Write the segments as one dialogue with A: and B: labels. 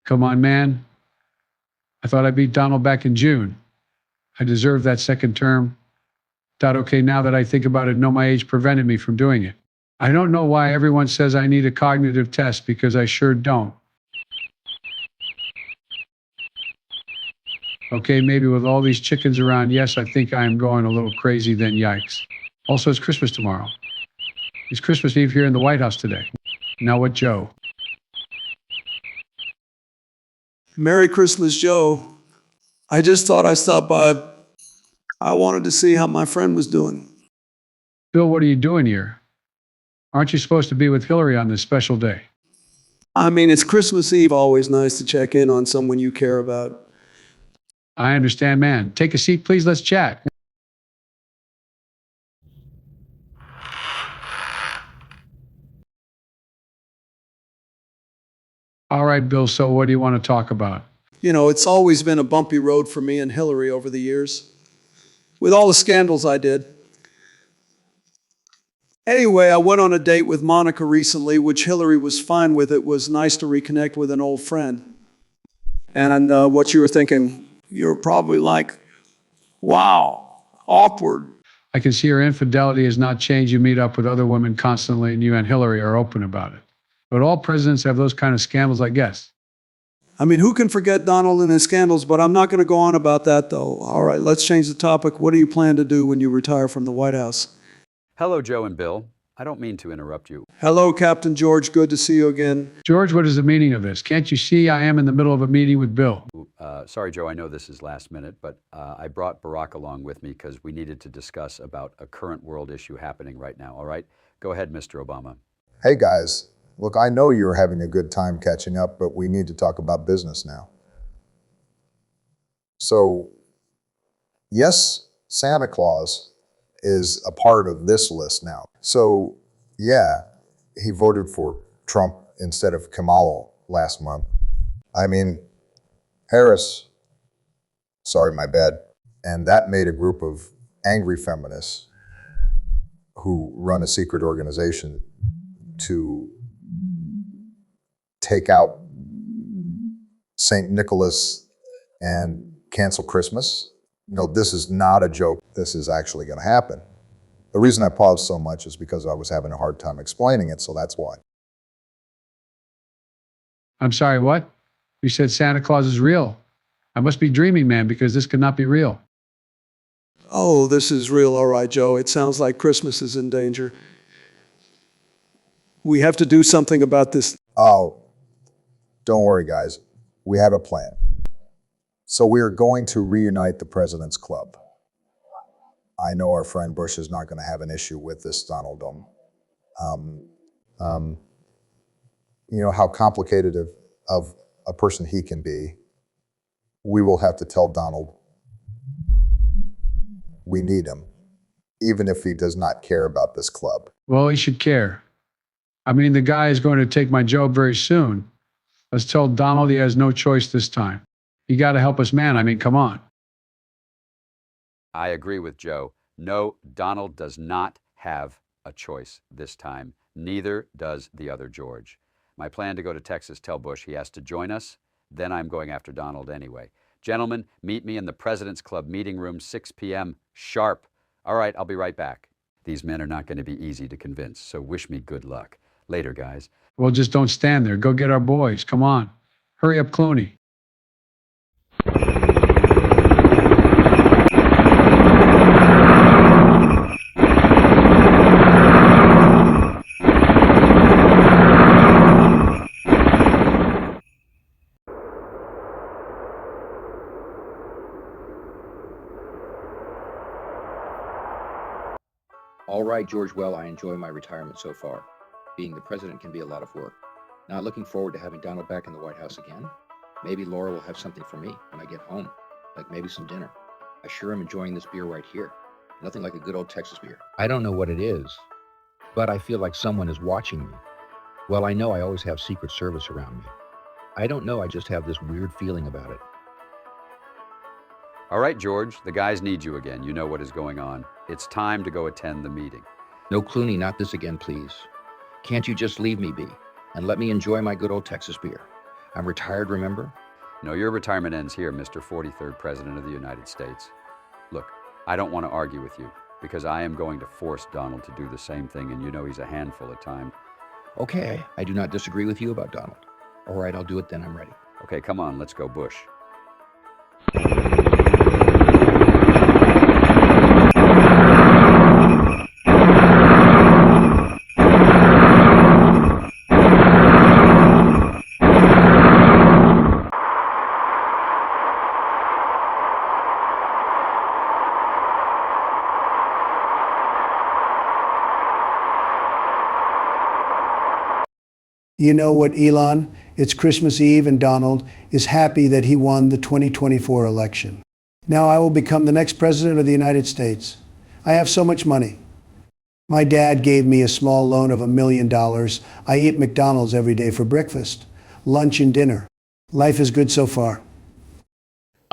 A: Come on, man. I thought I beat Donald back in June. I deserved that second term. Okay, now that I think about it, no, my age prevented me from doing it. I don't know why everyone says I need a cognitive test, because I sure don't. Okay, maybe with all these chickens around, yes, I think I am going a little crazy, then yikes. Also, it's Christmas tomorrow. It's Christmas Eve here in the White House today. Now what, Joe?
B: Merry Christmas, Joe. I just thought I'd stop by. I wanted to see how my friend was doing.
A: Bill, what are you doing here? Aren't you supposed to be with Hillary on this special day?
B: I mean, it's Christmas Eve, always nice to check in on someone you care about.
A: I understand, man. Take a seat, please. Let's chat. All right, Bill, so what do you want to talk about?
B: You know, it's always been a bumpy road for me and Hillary over the years, with all the scandals I did. Anyway, I went on a date with Monica recently, which Hillary was fine with. It was nice to reconnect with an old friend. And what you were thinking, you're probably like, wow, awkward.
A: I can see your infidelity has not changed. You meet up with other women constantly, and you and Hillary are open about it. But all presidents have those kind of scandals, I guess.
B: I mean, who can forget Donald and his scandals? But I'm not going to go on about that, though. All right, let's change the topic. What do you plan to do when you retire from the White House?
C: Hello, Joe and Bill. I don't mean to interrupt you.
B: Hello, Captain George. Good to see you again.
A: George, what is the meaning of this? Can't you see I am in the middle of a meeting with Bill?
C: Sorry, Joe, I know this is last minute, but I brought Barack along with me because we needed to discuss about a current world issue happening right now, all right? Go ahead, Mr. Obama.
D: Hey, guys. Look, I know you're having a good time catching up, but we need to talk about business now. So, yes, Santa Claus is a part of this list now. So, yeah, he voted for Trump instead of Kamala last month. I mean, Harris, sorry, my bad. And that made a group of angry feminists who run a secret organization to take out St. Nicholas and cancel Christmas. No, this is not a joke. This is actually going to happen. The reason I paused so much is because I was having a hard time explaining it, so that's why.
A: I'm sorry, what? You said Santa Claus is real. I must be dreaming, man, because this could not be real.
B: Oh, this is real. All right, Joe. It sounds like Christmas is in danger. We have to do something about this.
D: Oh, don't worry, guys. We have a plan. So we are going to reunite the President's Club. I know our friend Bush is not going to have an issue with this, Donald. You know how complicated of a person he can be. We will have to tell Donald we need him, even if he does not care about this club.
A: Well, he should care. I mean, the guy is going to take my job very soon. Let's tell Donald he has no choice this time. You got to help us, man. I mean, come on.
C: I agree with Joe. No, Donald does not have a choice this time. Neither does the other George. My plan to go to Texas tell Bush he has to join us. Then I'm going after Donald anyway. Gentlemen, meet me in the President's Club meeting room, 6 p.m. sharp. All right, I'll be right back. These men are not going to be easy to convince, so wish me good luck. Later, guys.
A: Well, just don't stand there. Go get our boys. Come on. Hurry up, Clooney.
E: All right, George, well, I enjoy my retirement so far. Being the president can be a lot of work. Not looking forward to having Donald back in the White House again. Maybe Laura will have something for me when I get home, like maybe some dinner. I sure am enjoying this beer right here. Nothing like a good old Texas beer. I don't know what it is, but I feel like someone is watching me. Well, I know I always have Secret Service around me. I don't know, I just have this weird feeling about it.
C: All right, George, the guys need you again. You know what is going on. It's time to go attend the meeting.
E: No, Clooney, not this again, please. Can't you just leave me be and let me enjoy my good old Texas beer? I'm retired, remember?
C: No, your retirement ends here, Mr. 43rd President of the United States. Look, I don't want to argue with you because I am going to force Donald to do the same thing, and you know he's a handful at times.
E: Okay, I do not disagree with you about Donald. All right, I'll do it then. I'm ready.
C: Okay, come on, let's go Bush.
B: You know what, Elon? It's Christmas Eve and Donald is happy that he won the 2024 election. Now I will become the next president of the United States. I have so much money. My dad gave me a small loan of $1 million. I eat McDonald's every day for breakfast, lunch, and dinner. Life is good so far.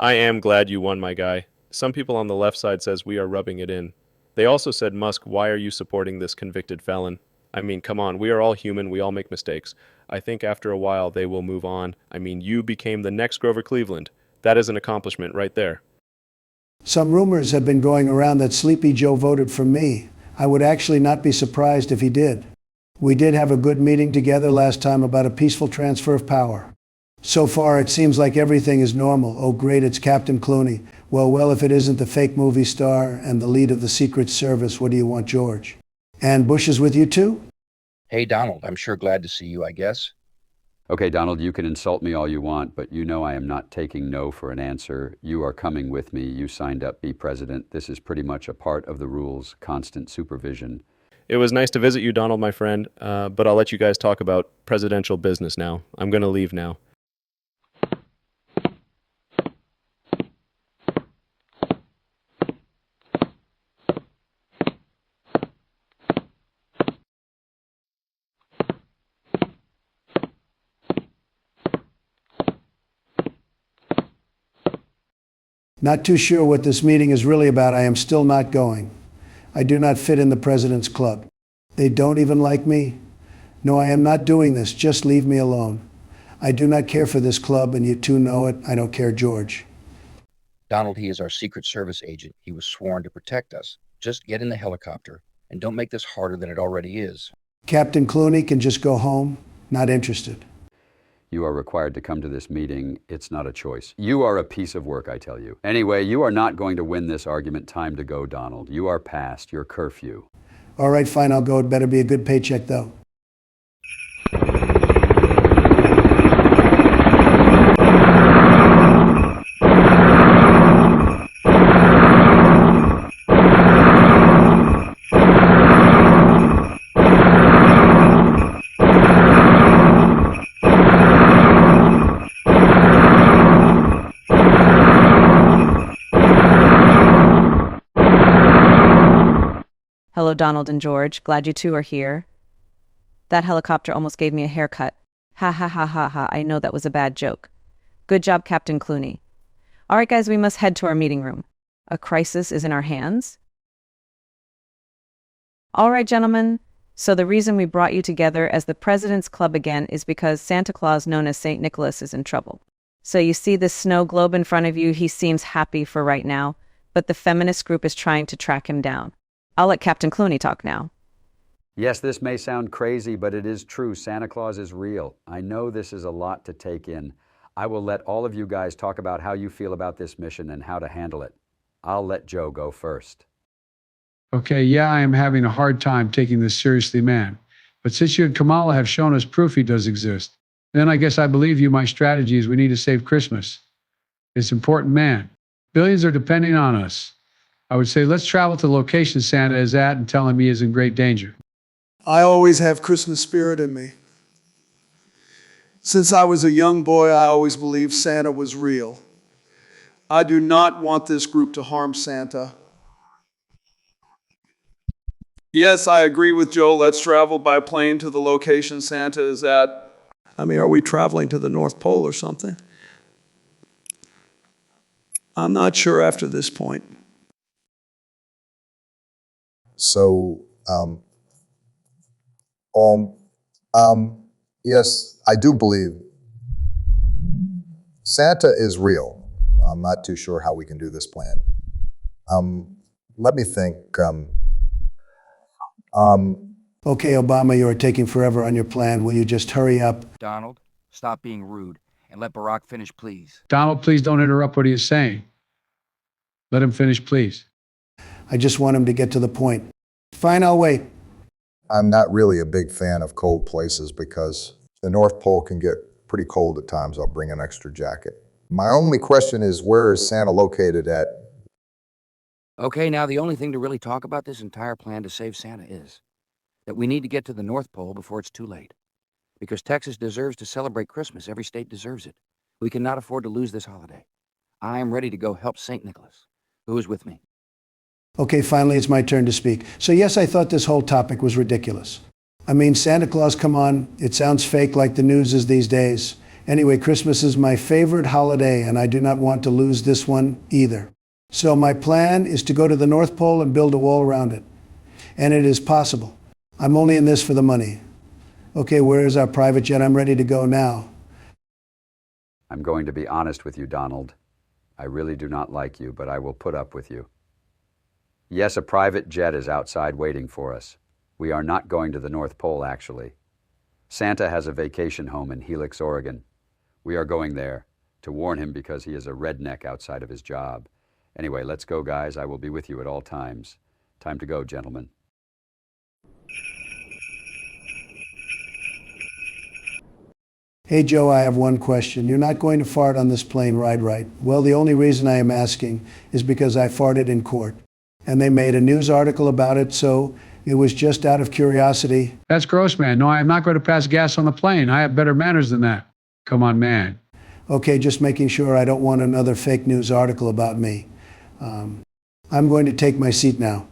F: I am glad you won, my guy. Some people on the left side says we are rubbing it in. They also said, Musk, why are you supporting this convicted felon? I mean, come on, we are all human, we all make mistakes. I think after a while they will move on. I mean, you became the next Grover Cleveland. That is an accomplishment right there.
B: Some rumors have been going around that Sleepy Joe voted for me. I would actually not be surprised if he did. We did have a good meeting together last time about a peaceful transfer of power. So far, it seems like everything is normal. Oh, great, it's Captain Clooney. Well, if it isn't the fake movie star and the lead of the Secret Service, what do you want, George? And Bush is with you too?
E: Hey, Donald, I'm sure glad to see you, I guess.
C: Okay, Donald, you can insult me all you want, but you know I am not taking no for an answer. You are coming with me. You signed up, be president. This is pretty much a part of the rules, constant supervision.
F: It was nice to visit you, Donald, my friend, but I'll let you guys talk about presidential business now. I'm going to leave now.
B: Not too sure what this meeting is really about. I am still not going. I do not fit in the president's club. They don't even like me. No, I am not doing this. Just leave me alone. I do not care for this club, and you two know it. I don't care, George.
E: Donald, he is our Secret Service agent. He was sworn to protect us. Just get in the helicopter, and don't make this harder than it already is.
B: Captain Clooney can just go home. Not interested.
C: You are required to come to this meeting. It's not a choice. You are a piece of work, I tell you. Anyway, you are not going to win this argument. Time to go, Donald. You are past your curfew.
B: All right, fine, I'll go. It better be a good paycheck, though.
G: Hello, Donald and George. Glad you two are here. That helicopter almost gave me a haircut. Ha ha ha ha ha. I know that was a bad joke. Good job, Captain Clooney. All right, guys, we must head to our meeting room. A crisis is in our hands. All right, gentlemen. So the reason we brought you together as the President's Club again is because Santa Claus, known as St. Nicholas, is in trouble. So you see this snow globe in front of you. He seems happy for right now, but the feminist group is trying to track him down. I'll let Captain Clooney talk now.
C: Yes, this may sound crazy, but it is true. Santa Claus is real. I know this is a lot to take in. I will let all of you guys talk about how you feel about this mission and how to handle it. I'll let Joe go first.
A: Okay, yeah, I am having a hard time taking this seriously, man. But since you and Kamala have shown us proof he does exist, then I guess I believe you. My strategy is we need to save Christmas. It's important, man. Billions are depending on us. I would say let's travel to the location Santa is at and tell him he is in great danger.
B: I always have Christmas spirit in me. Since I was a young boy, I always believed Santa was real. I do not want this group to harm Santa. Yes, I agree with Joe. Let's travel by plane to the location Santa is at. I mean, are we traveling to the North Pole or something? I'm not sure after this point.
D: So, yes, I do believe Santa is real. I'm not too sure how we can do this plan. Let me think.
H: Okay, Obama, you are taking forever on your plan. Will you just hurry up?
I: Donald, stop being rude and let Barack finish, please.
A: Donald, please don't interrupt what he is saying. Let him finish, please.
H: I just want him to get to the point. Fine, I'll wait.
D: I'm not really a big fan of cold places because the North Pole can get pretty cold at times. I'll bring an extra jacket. My only question is, where is Santa located at?
I: Okay, now the only thing to really talk about this entire plan to save Santa is that we need to get to the North Pole before it's too late. Because Texas deserves to celebrate Christmas. Every state deserves it. We cannot afford to lose this holiday. I am ready to go help St. Nicholas. Who is with me?
H: Okay, finally, it's my turn to speak. So yes, I thought this whole topic was ridiculous. I mean, Santa Claus, come on. It sounds fake like the news is these days. Anyway, Christmas is my favorite holiday, and I do not want to lose this one either. So my plan is to go to the North Pole and build a wall around it. And it is possible. I'm only in this for the money. Okay, where is our private jet? I'm ready to go now.
C: I'm going to be honest with you, Donald. I really do not like you, but I will put up with you. Yes, a private jet is outside waiting for us. We are not going to the North Pole, actually. Santa has a vacation home in Helix, Oregon. We are going there to warn him because he is a redneck outside of his job. Anyway, let's go, guys. I will be with you at all times. Time to go, gentlemen.
H: Hey, Joe, I have one question. You're not going to fart on this plane ride, right? Well, the only reason I am asking is because I farted in court. And they made a news article about it, so it was just out of curiosity.
A: That's gross, man. No, I'm not going to pass gas on the plane. I have better manners than that. Come on, man.
H: Okay, just making sure I don't want another fake news article about me. I'm going to take my seat now.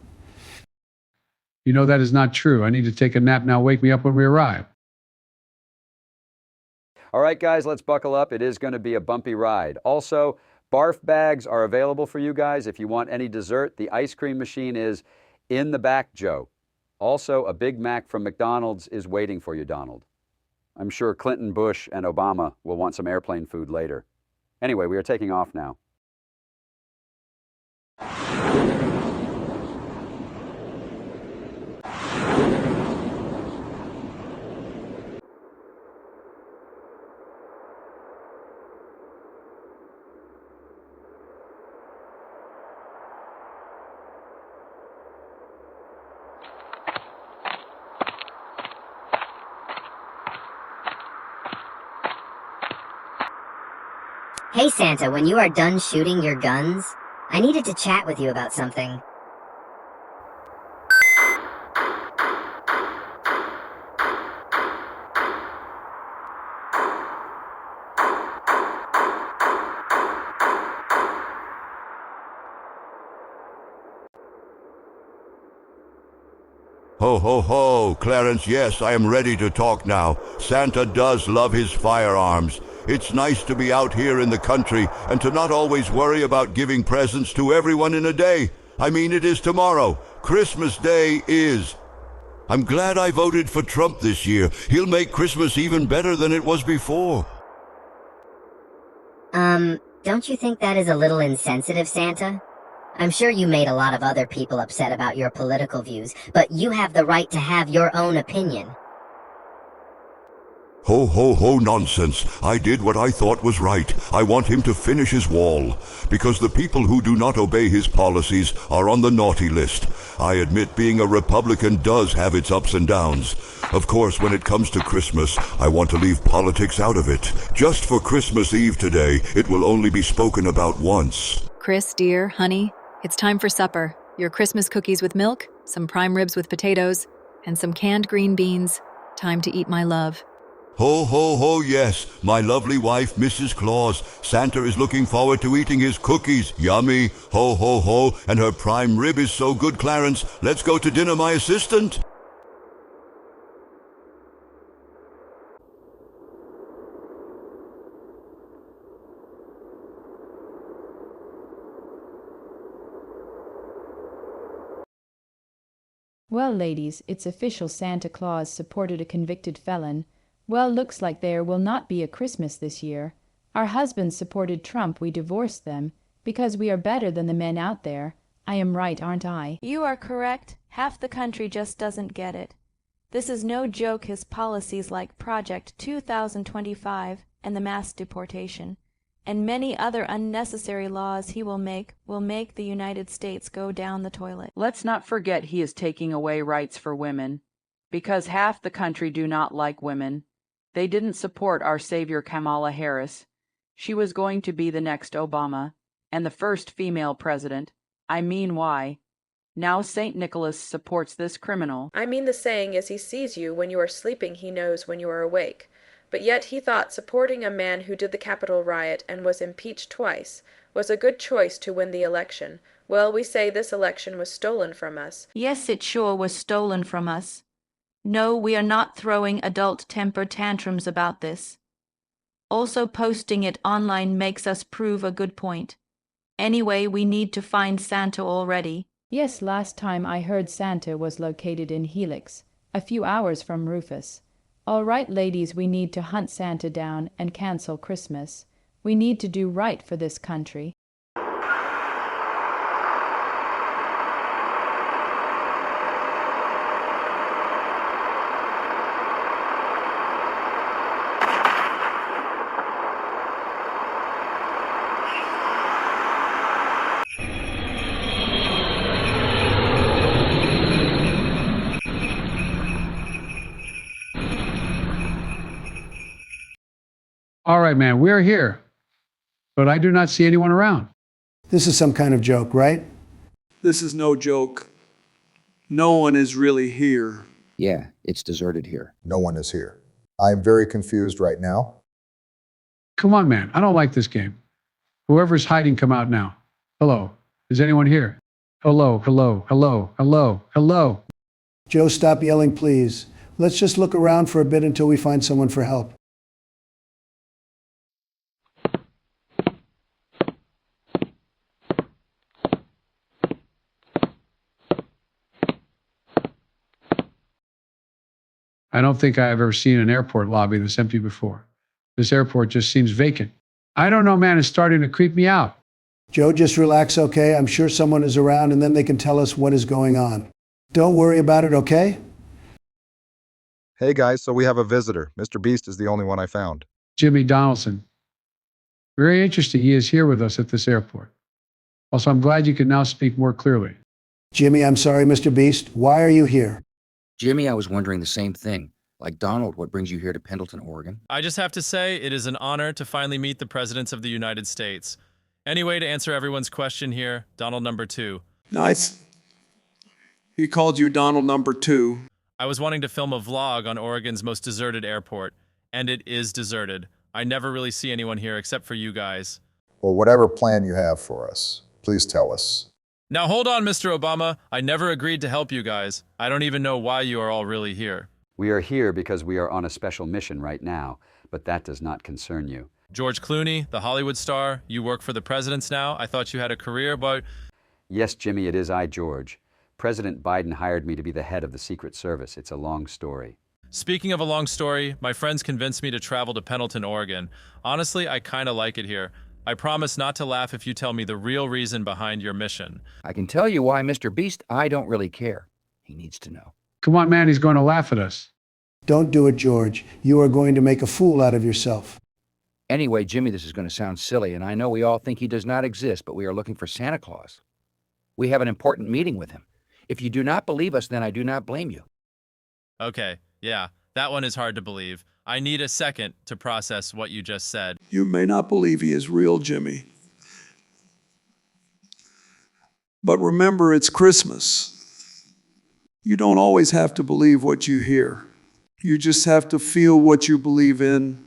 A: You know that is not true. I need to take a nap now. Wake me up when we arrive.
C: All right, guys, let's buckle up. It is going to be a bumpy ride. Also, barf bags are available for you guys. If you want any dessert, the ice cream machine is in the back, Joe. Also, a Big Mac from McDonald's is waiting for you, Donald. I'm sure Clinton, Bush, and Obama will want some airplane food later. Anyway, we are taking off now.
J: Hey Santa, when you are done shooting your guns, I needed to chat with you about something.
K: Ho, ho, ho, Clarence, yes, I am ready to talk now. Santa does love his firearms. It's nice to be out here in the country and to not always worry about giving presents to everyone in a day. I mean, it is tomorrow. Christmas Day is. I'm glad I voted for Trump this year. He'll make Christmas even better than it was before.
J: Don't you think that is a little insensitive, Santa? I'm sure you made a lot of other people upset about your political views, but you have the right to have your own opinion.
K: Ho, ho, ho, nonsense. I did what I thought was right. I want him to finish his wall, because the people who do not obey his policies are on the naughty list. I admit being a Republican does have its ups and downs. Of course, when it comes to Christmas, I want to leave politics out of it. Just for Christmas Eve today, it will only be spoken about once.
L: Chris, dear, honey, it's time for supper. Your Christmas cookies with milk, some prime ribs with potatoes, and some canned green beans. Time to eat my love.
K: Ho, ho, ho, yes, my lovely wife, Mrs. Claus. Santa is looking forward to eating his cookies. Yummy. Ho, ho, ho, and her prime rib is so good, Clarence. Let's go to dinner, my assistant.
M: Well, ladies, it's official. Santa Claus supported a convicted felon. Well, looks like there will not be a Christmas this year. Our husbands supported Trump, we divorced them, because we are better than the men out there. I am right, aren't I?
N: You are correct. Half the country just doesn't get it. This is no joke, his policies like Project 2025 and the mass deportation, and many other unnecessary laws he will make the United States go down the toilet.
O: Let's not forget he is taking away rights for women, because half the country do not like women. They didn't support our savior Kamala Harris. She was going to be the next Obama, and the first female president. I mean, why? Now St. Nicholas supports this criminal.
P: I mean, the saying is he sees you when you are sleeping, he knows when you are awake. But yet he thought supporting a man who did the Capitol riot and was impeached twice was a good choice to win the election. Well, we say this election was stolen from us.
N: Yes, it sure was stolen from us. No, we are not throwing adult temper tantrums about this. Also, posting it online makes us prove a good point. Anyway, we need to find Santa already.
M: Yes, last time I heard Santa was located in Helix, a few hours from Rufus. All right, ladies, we need to hunt Santa down and cancel Christmas. We need to do right for this country.
A: All right, man, we're here, but I do not see anyone around.
H: This is some kind of joke, right?
B: This is no joke. No one is really here.
I: Yeah, it's deserted here.
D: No one is here. I am very confused right now.
A: Come on, man, I don't like this game. Whoever's hiding, come out now. Hello, is anyone here? Hello, hello, hello, hello, hello.
H: Joe, stop yelling, please. Let's just look around for a bit until we find someone for help.
A: I don't think I've ever seen an airport lobby this empty before. This airport just seems vacant. I don't know, man, it's starting to creep me out.
H: Joe, just relax, okay? I'm sure someone is around and then they can tell us what is going on. Don't worry about it, okay?
Q: Hey guys, so we have a visitor. Mr. Beast is the only one I found.
A: Jimmy Donaldson. Very interesting, he is here with us at this airport. Also, I'm glad you can now speak more clearly.
H: Jimmy, I'm sorry, Mr. Beast. Why are you here?
I: Jimmy, I was wondering the same thing. Like Donald, what brings you here to Pendleton, Oregon?
F: I just have to say, it is an honor to finally meet the presidents of the United States. Anyway, to answer everyone's question here, Donald number 2.
B: Nice. He called you Donald number 2.
F: I was wanting to film a vlog on Oregon's most deserted airport, and it is deserted. I never really see anyone here except for you guys.
D: Well, whatever plan you have for us, please tell us.
F: Now hold on, Mr. Obama. I never agreed to help you guys. I don't even know why you are all really here.
C: We are here because we are on a special mission right now, but that does not concern you.
F: George Clooney, the Hollywood star, you work for the presidents now. I thought you had a career, but...
C: Yes, Jimmy, it is I, George. President Biden hired me to be the head of the Secret Service. It's a long story.
F: Speaking of a long story, my friends convinced me to travel to Pendleton, Oregon. Honestly, I kind of like it here. I promise not to laugh if you tell me the real reason behind your mission.
I: I can tell you why, Mr. Beast. I don't really care. He needs to know.
A: Come on, man, he's going to laugh at us.
H: Don't do it, George. You are going to make a fool out of yourself.
I: Anyway, Jimmy, this is going to sound silly, and I know we all think he does not exist, but we are looking for Santa Claus. We have an important meeting with him. If you do not believe us, then I do not blame you.
F: Okay, yeah, that one is hard to believe. I need a second to process what you just said.
B: You may not believe he is real, Jimmy. But remember, it's Christmas. You don't always have to believe what you hear. You just have to feel what you believe in.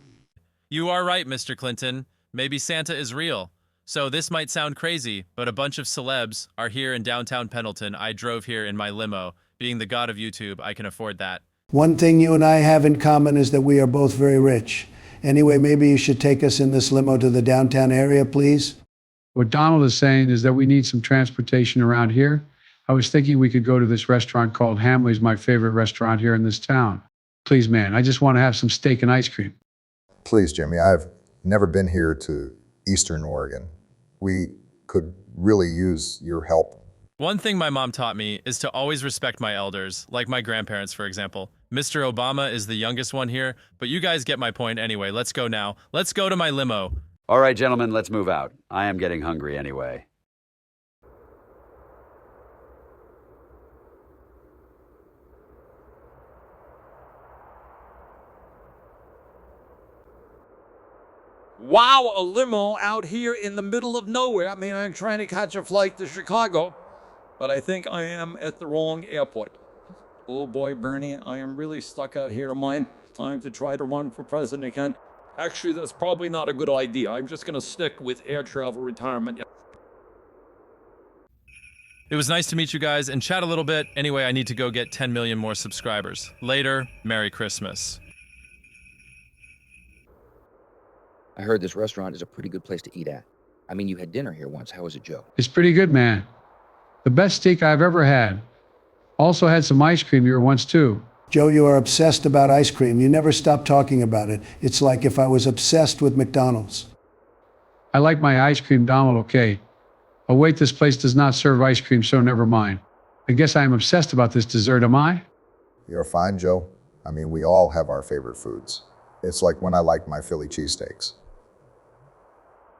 F: You are right, Mr. Clinton. Maybe Santa is real. So this might sound crazy, but a bunch of celebs are here in downtown Pendleton. I drove here in my limo. Being the god of YouTube, I can afford that.
H: One thing you and I have in common is that we are both very rich. Anyway, maybe you should take us in this limo to the downtown area, please.
A: What Donald is saying is that we need some transportation around here. I was thinking we could go to this restaurant called Hamley's, my favorite restaurant here in this town. Please, man, I just want to have some steak and ice cream.
D: Please, Jimmy, I have never been here to Eastern Oregon. We could really use your help.
R: One thing my mom taught me is to always respect my elders, like my grandparents, for example. Mr. Obama is the youngest one here, but you guys get my point anyway. Let's go now. Let's go to my limo.
C: All right, gentlemen, let's move out. I am getting hungry anyway.
S: Wow, a limo out here in the middle of nowhere. I mean, I'm trying to catch a flight to Chicago, but I think I am at the wrong airport. Oh boy, Bernie, I am really stuck out here. Mine time to try to run for president again. Actually, that's probably not a good idea. I'm just going to stick with air travel retirement.
R: It was nice to meet you guys and chat a little bit. Anyway, I need to go get 10 million more subscribers. Later, Merry Christmas.
E: I heard this restaurant is a pretty good place to eat at. I mean, you had dinner here once. How was it, Joe?
A: It's pretty good, man. The best steak I've ever had. Also had some ice cream here once, too.
H: Joe, you are obsessed about ice cream. You never stop talking about it. It's like if I was obsessed with McDonald's.
A: I like my ice cream, Donald, okay. Oh, wait, this place does not serve ice cream, so never mind. I guess I am obsessed about this dessert, am I?
D: You're fine, Joe. I mean, we all have our favorite foods. It's like when I like my Philly cheesesteaks.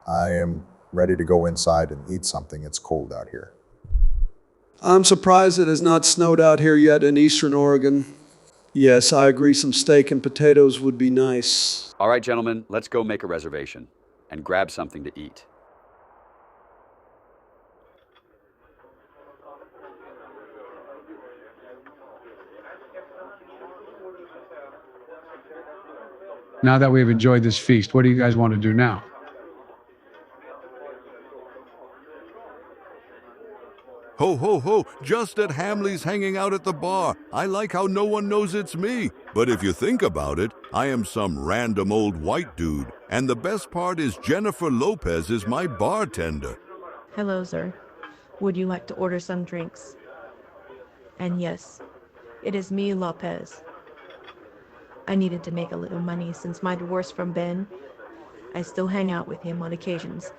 D: I am ready to go inside and eat something. It's cold out here.
B: I'm surprised it has not snowed out here yet in Eastern Oregon. Yes, I agree, some steak and potatoes would be nice.
C: All right, gentlemen, let's go make a reservation and grab something to eat.
A: Now that we've enjoyed this feast, what do you guys want to do now?
K: Ho, ho, ho, just at Hamley's hanging out at the bar. I like how no one knows it's me. But if you think about it, I am some random old white dude. And the best part is Jennifer Lopez is my bartender.
T: Hello, sir. Would you like to order some drinks? And yes, it is me, Lopez. I needed to make a little money since my divorce from Ben. I still hang out with him on occasions.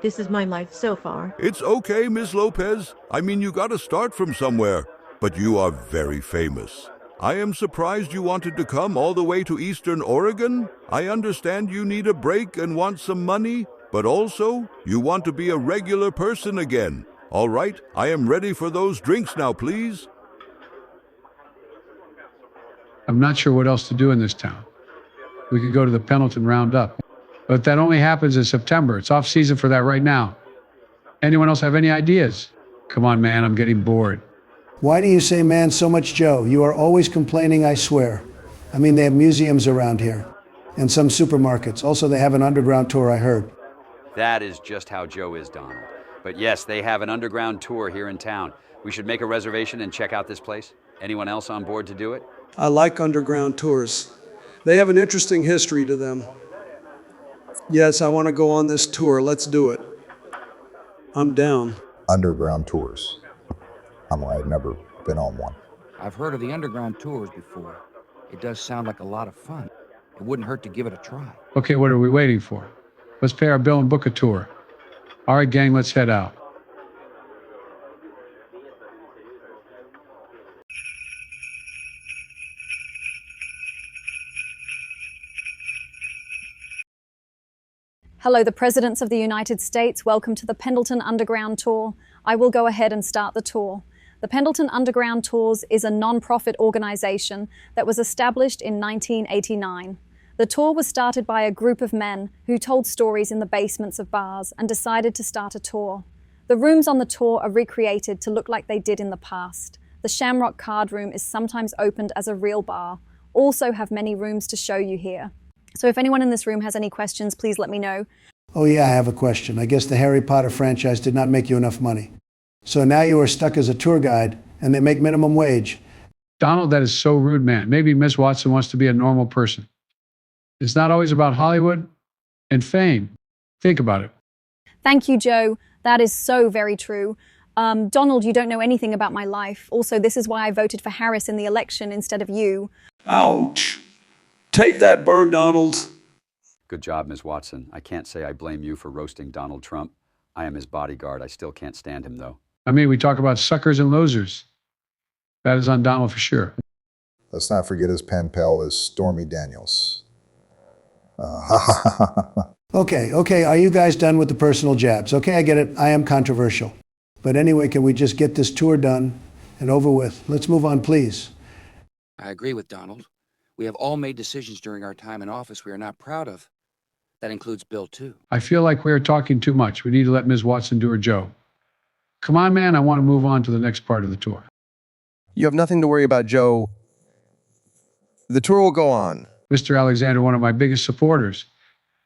T: This is my life so far.
K: It's okay, Miss Lopez. I mean, you gotta start from somewhere. But you are very famous. I am surprised you wanted to come all the way to Eastern Oregon. I understand you need a break and want some money, but also you want to be a regular person again. All right, I am ready for those drinks now, please.
A: I'm not sure what else to do in this town. We could go to the Pendleton Roundup. But that only happens in September. It's off season for that right now. Anyone else have any ideas? Come on, man, I'm getting bored.
H: Why do you say man so much, Joe? You are always complaining, I swear. I mean, they have museums around here and some supermarkets. Also, they have an underground tour, I heard.
C: That is just how Joe is, Donald. But yes, they have an underground tour here in town. We should make a reservation and check out this place. Anyone else on board to do it?
B: I like underground tours. They have an interesting history to them. Yes, I want to go on this tour. Let's do it. I'm down.
D: Underground tours. I've never been on one.
E: I've heard of the underground tours before. It does sound like a lot of fun. It wouldn't hurt to give it a try.
A: Okay, what are we waiting for? Let's pay our bill and book a tour. All right, gang, let's head out.
L: Hello, the Presidents of the United States. Welcome to the Pendleton Underground Tour. I will go ahead and start the tour. The Pendleton Underground Tours is a non-profit organization that was established in 1989. The tour was started by a group of men who told stories in the basements of bars and decided to start a tour. The rooms on the tour are recreated to look like they did in the past. The Shamrock Card Room is sometimes opened as a real bar. Also have many rooms to show you here. So if anyone in this room has any questions, please let me know.
H: Oh yeah, I have a question. I guess the Harry Potter franchise did not make you enough money. So now you are stuck as a tour guide, and they make minimum wage.
A: Donald, that is so rude, man. Maybe Miss Watson wants to be a normal person. It's not always about Hollywood and fame. Think about it.
L: Thank you, Joe. That is so very true. Donald, you don't know anything about my life. Also, this is why I voted for Harris in the election instead of you.
B: Ouch. Take that bird, Donald.
C: Good job, Ms. Watson. I can't say I blame you for roasting Donald Trump. I am his bodyguard. I still can't stand him, though.
A: I mean, we talk about suckers and losers. That is on Donald for sure.
D: Let's not forget his pen pal is Stormy Daniels.
H: Okay, are you guys done with the personal jabs? Okay, I get it. I am controversial. But anyway, can we just get this tour done and over with? Let's move on, please.
I: I agree with Donald. We have all made decisions during our time in office we are not proud of. That includes Bill, too.
A: I feel like we're talking too much. We need to let Ms. Watson do her job. Come on, man, I want to move on to the next part of the tour.
B: You have nothing to worry about, Joe. The tour will go on.
A: Mr. Alexander, one of my biggest supporters.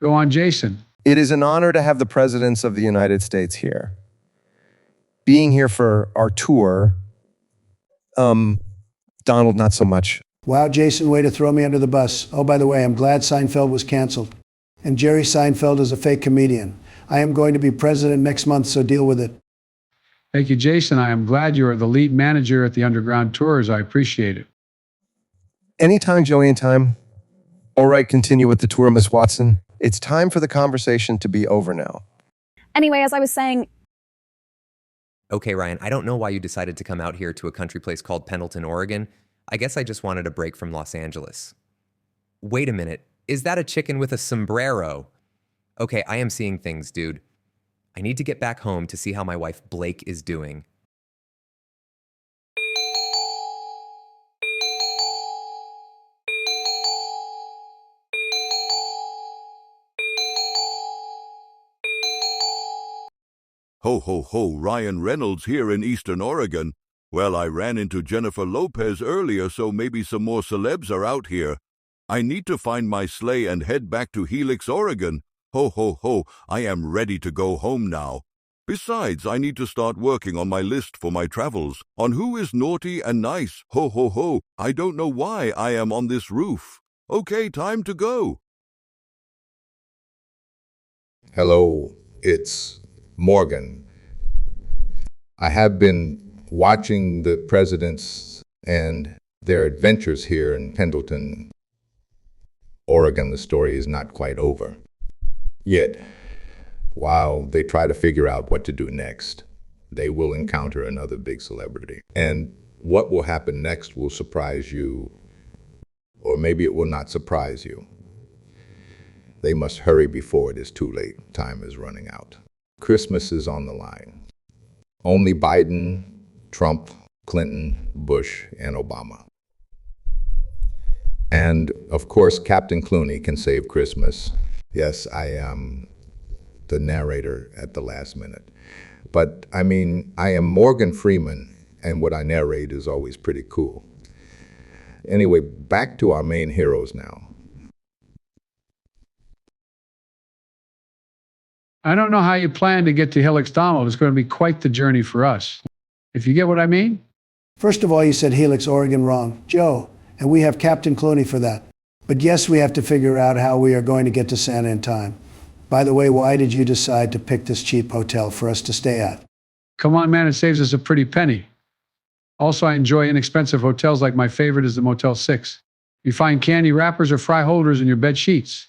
A: Go on, Jason.
B: It is an honor to have the presidents of the United States here. Being here for our tour, Donald, not so much.
H: Wow, Jason, way to throw me under the bus. Oh, by the way, I'm glad Seinfeld was canceled. And Jerry Seinfeld is a fake comedian. I am going to be president next month, so deal with it.
A: Thank you, Jason. I am glad you are the lead manager at the Underground Tours. I appreciate it.
B: Anytime, Joey, anytime. All right, continue with the tour, Miss Watson. It's time for the conversation to be over now.
L: Anyway, as I was saying...
U: Okay, Ryan, I don't know why you decided to come out here to a country place called Pendleton, Oregon. I guess I just wanted a break from Los Angeles. Wait a minute. Is that a chicken with a sombrero? Okay, I am seeing things, dude. I need to get back home to see how my wife Blake is doing.
K: Ho, ho, ho, Ryan Reynolds here in Eastern Oregon. Well, I ran into Jennifer Lopez earlier, so maybe some more celebs are out here. I need to find my sleigh and head back to Helix, Oregon. Ho, ho, ho, I am ready to go home now. Besides, I need to start working on my list for my travels, on who is naughty and nice. Ho, ho, ho, I don't know why I am on this roof. Okay, time to go.
D: Hello, it's Morgan. I have been watching the presidents and their adventures here in Pendleton, Oregon. The story is not quite over yet. While they try to figure out what to do next, they will encounter another big celebrity. And what will happen next will surprise you, or maybe it will not surprise you. They must hurry before it is too late. Time is running out. Christmas is on the line. Only Biden, Trump, Clinton, Bush, and Obama. And of course, Captain Clooney can save Christmas. Yes, I am the narrator at the last minute. But I mean, I am Morgan Freeman, and what I narrate is always pretty cool. Anyway, back to our main heroes now.
A: I don't know how you plan to get to Helix, Donald. It's going to be quite the journey for us. If you get what I mean?
H: First of all, you said Helix, Oregon wrong. Joe, and we have Captain Clooney for that. But yes, we have to figure out how we are going to get to Santa in time. By the way, why did you decide to pick this cheap hotel for us to stay at?
A: Come on, man, it saves us a pretty penny. Also, I enjoy inexpensive hotels like my favorite is the Motel 6. You find candy wrappers or fry holders in your bed sheets.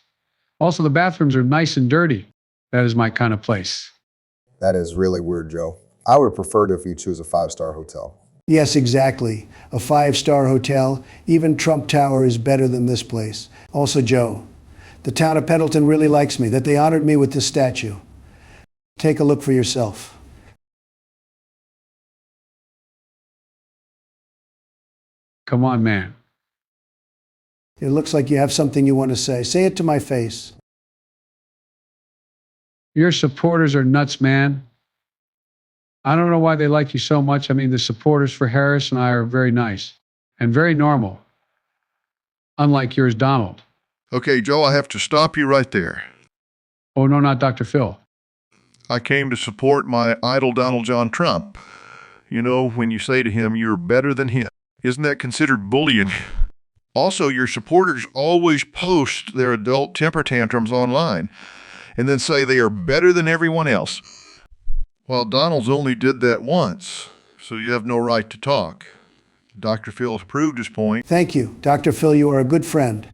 A: Also, the bathrooms are nice and dirty. That is my kind of place.
D: That is really weird, Joe. I would prefer it if you choose a 5-star hotel.
H: Yes, exactly. A 5-star hotel. Even Trump Tower is better than this place. Also, Joe, the town of Pendleton really likes me, that they honored me with this statue. Take a look for yourself.
A: Come on, man.
H: It looks like you have something you want to say. Say it to my face.
A: Your supporters are nuts, man. I don't know why they like you so much. I mean, the supporters for Harris and I are very nice and very normal. Unlike yours, Donald.
V: Okay, Joe, I have to stop you right there.
A: Oh, no, not Dr. Phil.
V: I came to support my idol Donald John Trump. You know, when you say to him, you're better than him. Isn't that considered bullying? Also, your supporters always post their adult temper tantrums online and then say they are better than everyone else. Well, Donald's only did that once, so you have no right to talk. Dr. Phil has proved his point.
H: Thank you. Dr. Phil, you are a good friend.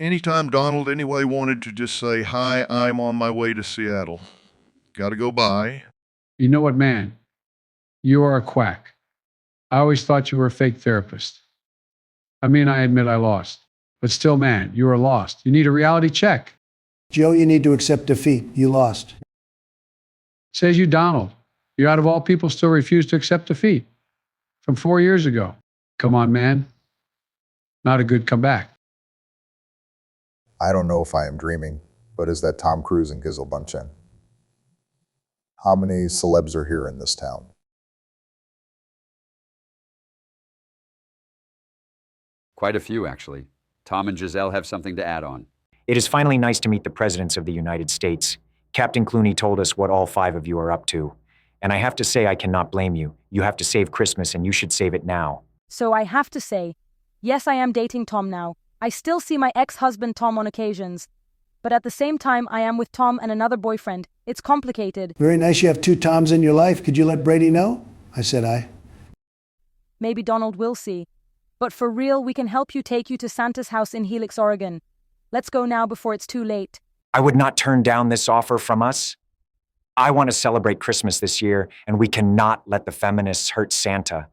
V: anytime Donald anyway wanted to just say, "Hi, I'm on my way to Seattle. Gotta go by."
A: You know what, man? You are a quack. I always thought you were a fake therapist. I mean, I admit I lost. But still, man, you are lost. You need a reality check.
H: Joe, you need to accept defeat. You lost.
A: Says you, Donald. You, out of all people, still refuse to accept defeat. From 4 years ago. Come on, man. Not a good comeback.
D: I don't know if I am dreaming, but is that Tom Cruise and Gizzle Bunchen? How many celebs are here in this town?
C: Quite a few, actually. Tom and Giselle have something to add on.
G: It is finally nice to meet the presidents of the United States. Captain Clooney told us what all 5 of you are up to. And I have to say I cannot blame you. You have to save Christmas and you should save it now.
J: So I have to say, yes, I am dating Tom now. I still see my ex-husband Tom on occasions. But at the same time, I am with Tom and another boyfriend. It's complicated.
H: Very nice you have 2 Toms in your life. Could you let Brady know? I said aye.
J: Maybe Donald will see. But for real, we can help you take you to Santa's house in Helix, Oregon. Let's go now before it's too late.
G: I would not turn down this offer from us. I want to celebrate Christmas this year, and we cannot let the feminists hurt Santa.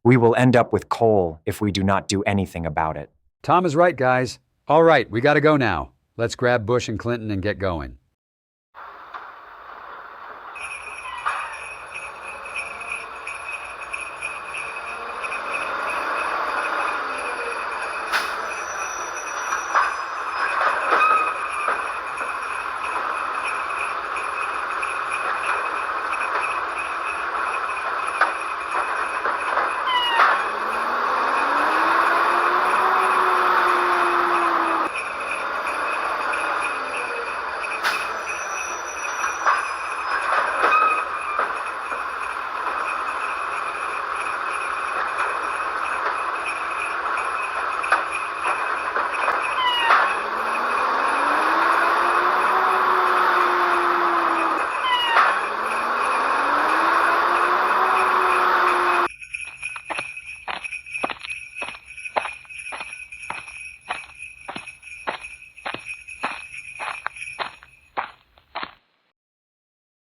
G: We will end up with coal if we do not do anything about it.
C: Tom is right, guys. All right, we gotta go now. Let's grab Bush and Clinton and get going.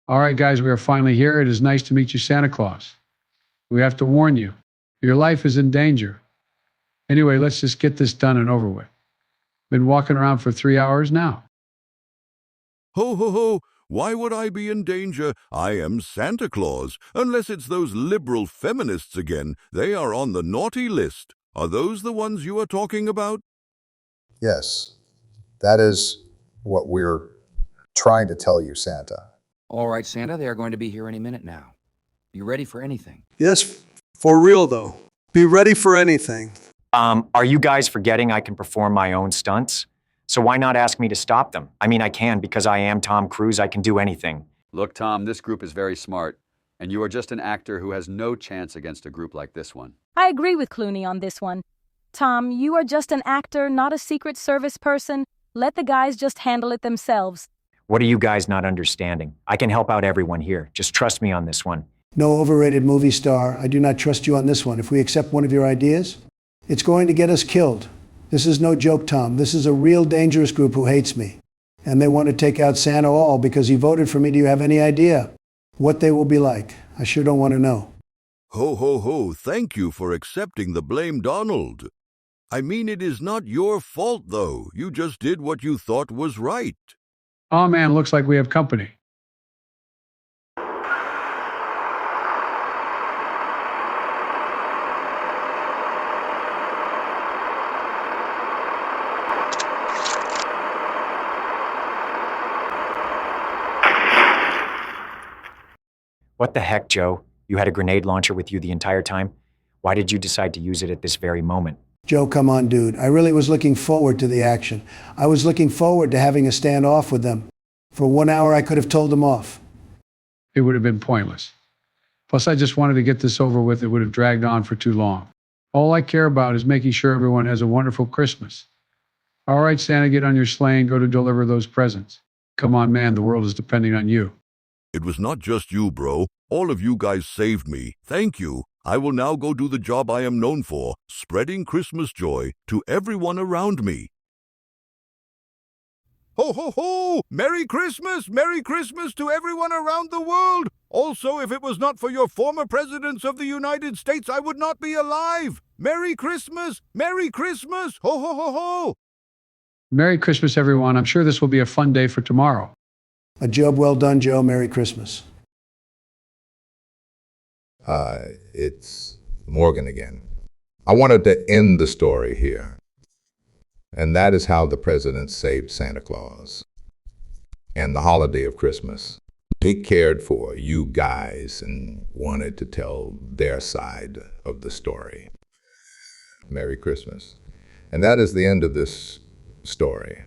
A: All right, guys, we are finally here. It is nice to meet you, Santa Claus. We have to warn you. Your life is in danger. Anyway, let's just get this done and over with. Been walking around for 3 hours now.
K: Ho, ho, ho! Why would I be in danger? I am Santa Claus. Unless it's those liberal feminists again. They are on the naughty list. Are those the ones you are talking about?
D: Yes, that is what we're trying to tell you, Santa.
I: All right, Santa, they are going to be here any minute now. You ready for anything?
B: Yes, for real though. Be ready for anything.
G: Are you guys forgetting I can perform my own stunts? So why not ask me to stop them? I mean, I can because I am Tom Cruise. I can do anything.
C: Look, Tom, this group is very smart, and you are just an actor who has no chance against a group like this one.
J: I agree with Clooney on this one. Tom, you are just an actor, not a Secret Service person. Let the guys just handle it themselves.
G: What are you guys not understanding? I can help out everyone here. Just trust me on this one.
H: No overrated movie star. I do not trust you on this one. If we accept one of your ideas, it's going to get us killed. This is no joke, Tom. This is a real dangerous group who hates me. And they want to take out Santa all because he voted for me. Do you have any idea what they will be like? I sure don't want to know.
K: Ho, ho, ho! Thank you for accepting the blame, Donald. I mean, it is not your fault, though. You just did what you thought was right.
A: Oh, man, looks like we have company.
G: What the heck, Joe? You had a grenade launcher with you the entire time? Why did you decide to use it at this very moment?
H: Joe, come on, dude. I really was looking forward to the action. I was looking forward to having a standoff with them. For 1 hour, I could have told them off.
A: It would have been pointless. Plus, I just wanted to get this over with. It would have dragged on for too long. All I care about is making sure everyone has a wonderful Christmas. All right, Santa, get on your sleigh and go to deliver those presents. Come on, man, the world is depending on you.
K: It was not just you, bro. All of you guys saved me. Thank you. I will now go do the job I am known for, spreading Christmas joy to everyone around me.
O: Ho, ho, ho! Merry Christmas! Merry Christmas to everyone around the world! Also, if it was not for your former presidents of the United States, I would not be alive! Merry Christmas! Merry Christmas! Ho, ho, ho, ho!
A: Merry Christmas, everyone. I'm sure this will be a fun day for tomorrow.
H: A job well done, Joe. Merry Christmas.
P: It's Morgan again. I wanted to end the story here. And that is how the president saved Santa Claus and the holiday of Christmas. He cared for you guys and wanted to tell their side of the story. Merry Christmas. And that is the end of this story.